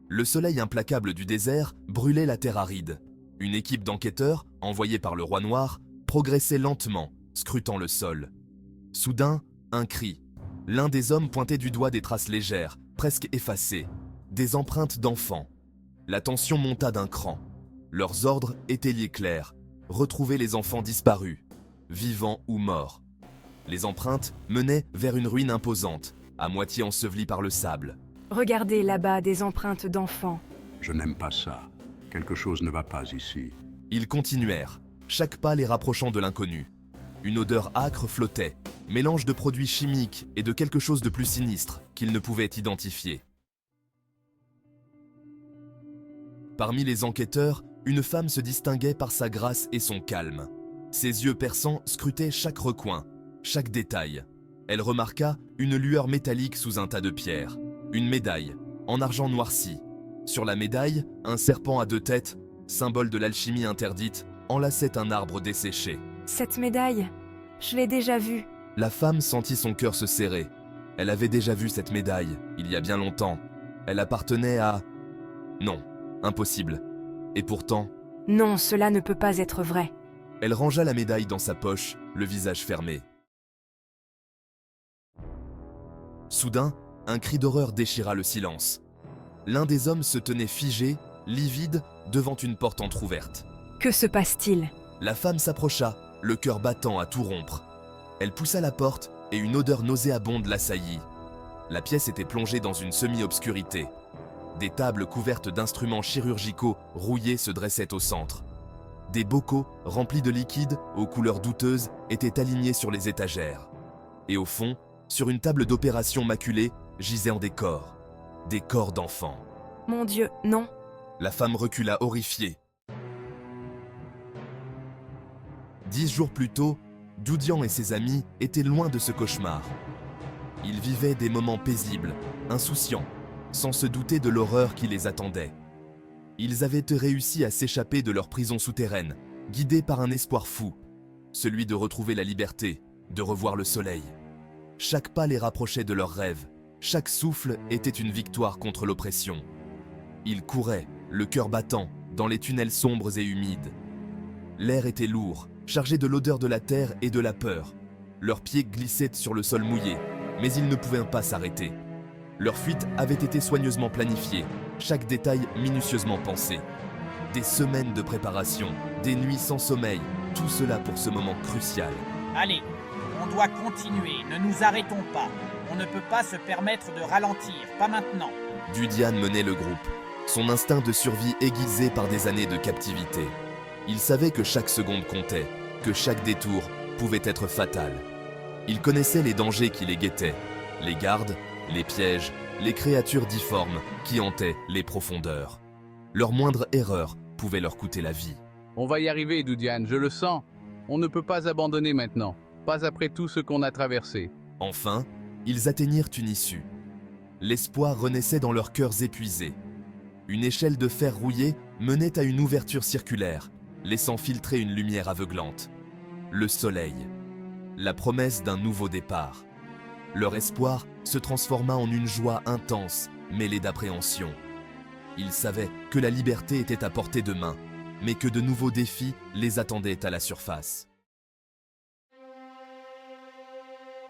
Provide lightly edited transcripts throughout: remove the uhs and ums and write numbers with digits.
Le soleil implacable du désert brûlait la terre aride. Une équipe d'enquêteurs, envoyée par le Roi Noir, progressait lentement, scrutant le sol. Soudain, un cri. L'un des hommes pointait du doigt des traces légères, presque effacées, des empreintes d'enfants. La tension monta d'un cran. Leurs ordres étaient liés clairs. Retrouver les enfants disparus, vivants ou morts. Les empreintes menaient vers une ruine imposante, à moitié ensevelie par le sable. Regardez là-bas des empreintes d'enfants. Je n'aime pas ça. Quelque chose ne va pas ici. Ils continuèrent, chaque pas les rapprochant de l'inconnu. Une odeur âcre flottait, mélange de produits chimiques et de quelque chose de plus sinistre qu'ils ne pouvaient identifier. Parmi les enquêteurs, une femme se distinguait par sa grâce et son calme. Ses yeux perçants scrutaient chaque recoin, chaque détail. Elle remarqua une lueur métallique sous un tas de pierres. Une médaille, en argent noirci. Sur la médaille, un serpent à deux têtes, symbole de l'alchimie interdite, enlaçait un arbre desséché. Cette médaille, je l'ai déjà vue. La femme sentit son cœur se serrer. Elle avait déjà vu cette médaille, il y a bien longtemps. Elle appartenait à... Non, impossible. Et pourtant... Non, cela ne peut pas être vrai. Elle rangea la médaille dans sa poche, le visage fermé. Soudain, un cri d'horreur déchira le silence. L'un des hommes se tenait figé, livide, devant une porte entr'ouverte. Que se passe-t-il? La femme s'approcha, le cœur battant à tout rompre. Elle poussa la porte et une odeur nauséabonde l'assaillit. La pièce était plongée dans une semi-obscurité. Des tables couvertes d'instruments chirurgicaux rouillés se dressaient au centre. Des bocaux remplis de liquide aux couleurs douteuses étaient alignés sur les étagères. Et au fond, sur une table d'opération maculée, gisaient des corps d'enfants. Mon Dieu, non. La femme recula horrifiée. 10 jours plus tôt, Doudian et ses amis étaient loin de ce cauchemar. Ils vivaient des moments paisibles, insouciants, sans se douter de l'horreur qui les attendait. Ils avaient réussi à s'échapper de leur prison souterraine, guidés par un espoir fou, celui de retrouver la liberté, de revoir le soleil. Chaque pas les rapprochait de leurs rêves, chaque souffle était une victoire contre l'oppression. Ils couraient, le cœur battant, dans les tunnels sombres et humides. L'air était lourd, chargé de l'odeur de la terre et de la peur. Leurs pieds glissaient sur le sol mouillé, mais ils ne pouvaient pas s'arrêter. Leur fuite avait été soigneusement planifiée, chaque détail minutieusement pensé. Des semaines de préparation, des nuits sans sommeil, tout cela pour ce moment crucial. Allez, on doit continuer, ne nous arrêtons pas. On ne peut pas se permettre de ralentir, pas maintenant. Doudian menait le groupe, son instinct de survie aiguisé par des années de captivité. Il savait que chaque seconde comptait, que chaque détour pouvait être fatal. Il connaissait les dangers qui les guettaient, les gardes, les pièges, les créatures difformes qui hantaient les profondeurs. Leur moindre erreur pouvait leur coûter la vie. On va y arriver, Doudian, je le sens. On ne peut pas abandonner maintenant, pas après tout ce qu'on a traversé. Enfin, ils atteignirent une issue. L'espoir renaissait dans leurs cœurs épuisés. Une échelle de fer rouillé menait à une ouverture circulaire, laissant filtrer une lumière aveuglante. Le soleil. La promesse d'un nouveau départ. Leur espoir se transforma en une joie intense, mêlée d'appréhension. Ils savaient que la liberté était à portée de main, mais que de nouveaux défis les attendaient à la surface.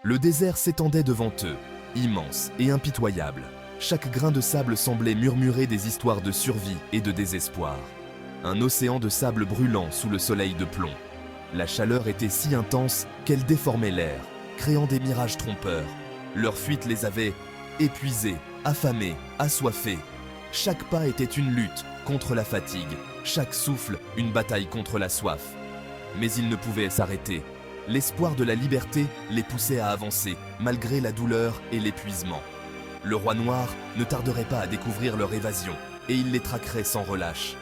Le désert s'étendait devant eux, immense et impitoyable. Chaque grain de sable semblait murmurer des histoires de survie et de désespoir. Un océan de sable brûlant sous le soleil de plomb. La chaleur était si intense qu'elle déformait l'air, créant des mirages trompeurs. Leur fuite les avait épuisés, affamés, assoiffés. Chaque pas était une lutte contre la fatigue, chaque souffle une bataille contre la soif. Mais ils ne pouvaient s'arrêter. L'espoir de la liberté les poussait à avancer, malgré la douleur et l'épuisement. Le Roi Noir ne tarderait pas à découvrir leur évasion, et il les traquerait sans relâche.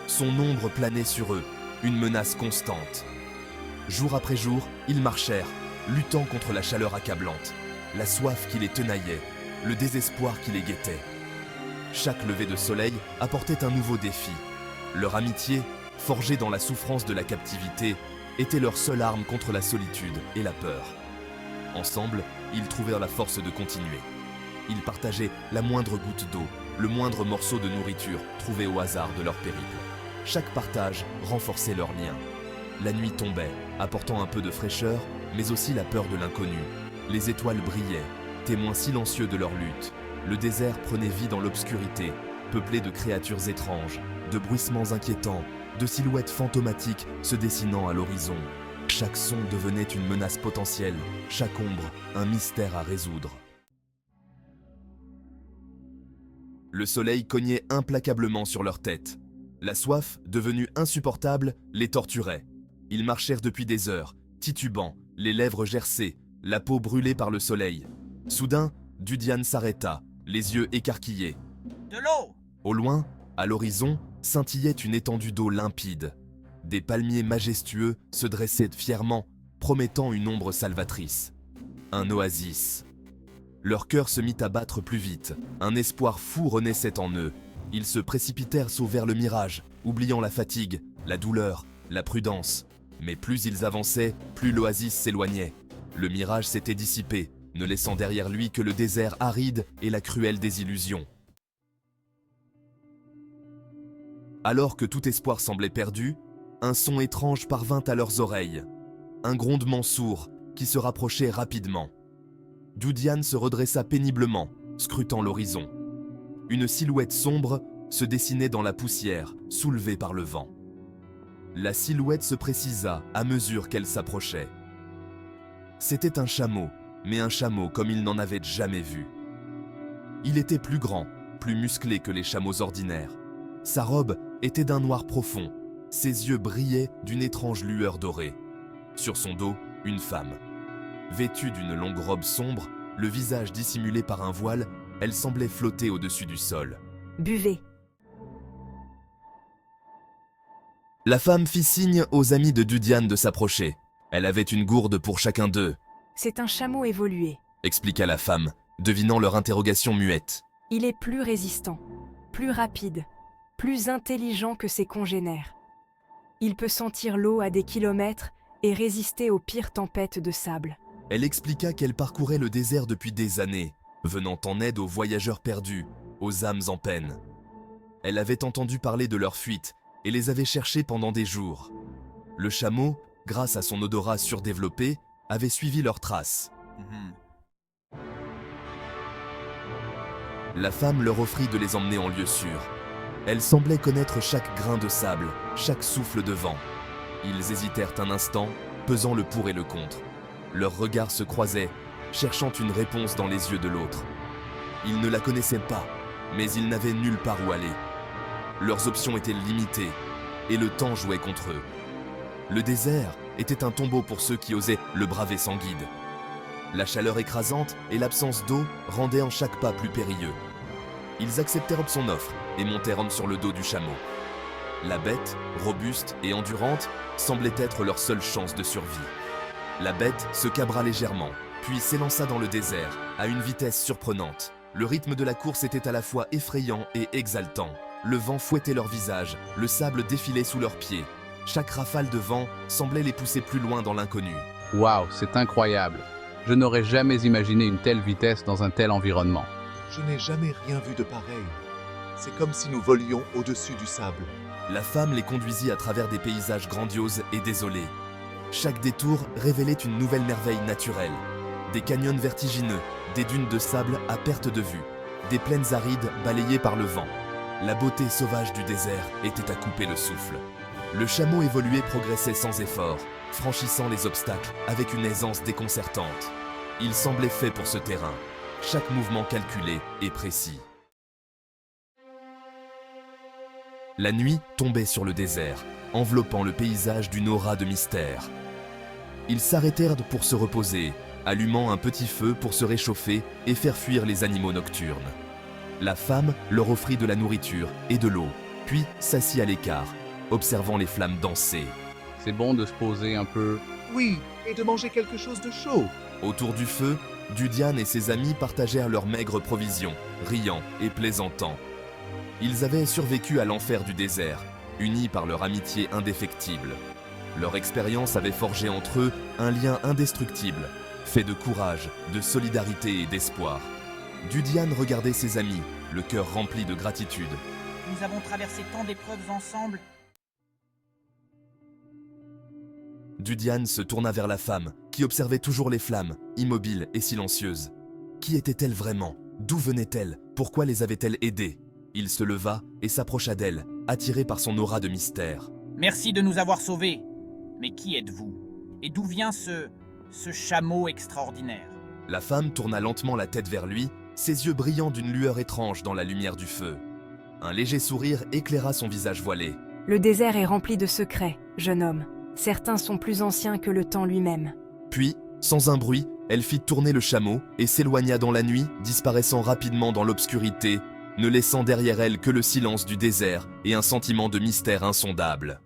Son ombre planait sur eux, une menace constante. Jour après jour, ils marchèrent, luttant contre la chaleur accablante, la soif qui les tenaillait, le désespoir qui les guettait. Chaque lever de soleil apportait un nouveau défi. Leur amitié, forgée dans la souffrance de la captivité, était leur seule arme contre la solitude et la peur. Ensemble, ils trouvèrent la force de continuer. Ils partageaient la moindre goutte d'eau, le moindre morceau de nourriture trouvé au hasard de leur périple. Chaque partage renforçait leur lien. La nuit tombait, apportant un peu de fraîcheur, mais aussi la peur de l'inconnu. Les étoiles brillaient, témoins silencieux de leur lutte. Le désert prenait vie dans l'obscurité, peuplé de créatures étranges, de bruissements inquiétants, de silhouettes fantomatiques se dessinant à l'horizon. Chaque son devenait une menace potentielle, chaque ombre un mystère à résoudre. Le soleil cognait implacablement sur leur tête. La soif, devenue insupportable, les torturait. Ils marchèrent depuis des heures, titubants, les lèvres gercées, la peau brûlée par le soleil. Soudain, Dudiane s'arrêta, les yeux écarquillés. De l'eau! Au loin, à l'horizon, scintillait une étendue d'eau limpide. Des palmiers majestueux se dressaient fièrement, promettant une ombre salvatrice. Un oasis. Leur cœur se mit à battre plus vite. Un espoir fou renaissait en eux. Ils se précipitèrent vers le mirage, oubliant la fatigue, la douleur, la prudence. Mais plus ils avançaient, plus l'oasis s'éloignait. Le mirage s'était dissipé, ne laissant derrière lui que le désert aride et la cruelle désillusion. Alors que tout espoir semblait perdu, un son étrange parvint à leurs oreilles. Un grondement sourd qui se rapprochait rapidement. Dudiane se redressa péniblement, scrutant l'horizon. Une silhouette sombre se dessinait dans la poussière, soulevée par le vent. La silhouette se précisa à mesure qu'elle s'approchait. C'était un chameau, mais un chameau comme il n'en avait jamais vu. Il était plus grand, plus musclé que les chameaux ordinaires. Sa robe était d'un noir profond, ses yeux brillaient d'une étrange lueur dorée. Sur son dos, une femme. Vêtue d'une longue robe sombre, le visage dissimulé par un voile, elle semblait flotter au-dessus du sol. Buvez. La femme fit signe aux amis de Dudiane de s'approcher. Elle avait une gourde pour chacun d'eux, C'est un chameau évolué. expliqua la femme, devinant leur interrogation muette. Il est plus résistant, plus rapide, plus intelligent que ses congénères. Il peut sentir l'eau à des kilomètres et résister aux pires tempêtes de sable. Elle expliqua qu'elle parcourait le désert depuis des années, venant en aide aux voyageurs perdus, aux âmes en peine. Elle avait entendu parler de leur fuite et les avait cherchés pendant des jours. Le chameau, grâce à son odorat surdéveloppé, avait suivi leurs traces. La femme leur offrit de les emmener en lieu sûr. Elle semblait connaître chaque grain de sable, chaque souffle de vent. Ils hésitèrent un instant, pesant le pour et le contre. Leurs regards se croisaient, cherchant une réponse dans les yeux de l'autre. Ils ne la connaissaient pas, mais ils n'avaient nulle part où aller. Leurs options étaient limitées, et le temps jouait contre eux. Le désert était un tombeau pour ceux qui osaient le braver sans guide. La chaleur écrasante et l'absence d'eau rendaient en chaque pas plus périlleux. Ils acceptèrent son offre et montèrent sur le dos du chameau. La bête, robuste et endurante, semblait être leur seule chance de survie. La bête se cabra légèrement, puis s'élança dans le désert, à une vitesse surprenante. Le rythme de la course était à la fois effrayant et exaltant. Le vent fouettait leur visage, le sable défilait sous leurs pieds. Chaque rafale de vent semblait les pousser plus loin dans l'inconnu. Waouh, c'est incroyable. Je n'aurais jamais imaginé une telle vitesse dans un tel environnement. Je n'ai jamais rien vu de pareil. C'est comme si nous volions au-dessus du sable. La femme les conduisit à travers des paysages grandioses et désolés. Chaque détour révélait une nouvelle merveille naturelle. Des canyons vertigineux, des dunes de sable à perte de vue, des plaines arides balayées par le vent. La beauté sauvage du désert était à couper le souffle. Le chameau évolué progressait sans effort, franchissant les obstacles avec une aisance déconcertante. Il semblait fait pour ce terrain, chaque mouvement calculé et précis. La nuit tombait sur le désert, enveloppant le paysage d'une aura de mystère. Ils s'arrêtèrent pour se reposer, allumant un petit feu pour se réchauffer et faire fuir les animaux nocturnes. La femme leur offrit de la nourriture et de l'eau, puis s'assit à l'écart, observant les flammes danser. C'est bon de se poser un peu. Oui, et de manger quelque chose de chaud. Autour du feu, Dudiane et ses amis partagèrent leurs maigres provisions, riant et plaisantant. Ils avaient survécu à l'enfer du désert, unis par leur amitié indéfectible. Leur expérience avait forgé entre eux un lien indestructible, fait de courage, de solidarité et d'espoir. Dudiane regardait ses amis, le cœur rempli de gratitude. Nous avons traversé tant d'épreuves ensemble. Dudiane se tourna vers la femme, qui observait toujours les flammes, immobile et silencieuse. Qui était-elle vraiment? D'où venait-elle? Pourquoi les avait-elle aidés? Il se leva et s'approcha d'elle, attiré par son aura de mystère. Merci de nous avoir sauvés. Mais qui êtes-vous? Et d'où vient ce chameau extraordinaire? La femme tourna lentement la tête vers lui, ses yeux brillant d'une lueur étrange dans la lumière du feu. Un léger sourire éclaira son visage voilé. Le désert est rempli de secrets, jeune homme. Certains sont plus anciens que le temps lui-même. Puis, sans un bruit, elle fit tourner le chameau et s'éloigna dans la nuit, disparaissant rapidement dans l'obscurité, ne laissant derrière elle que le silence du désert et un sentiment de mystère insondable.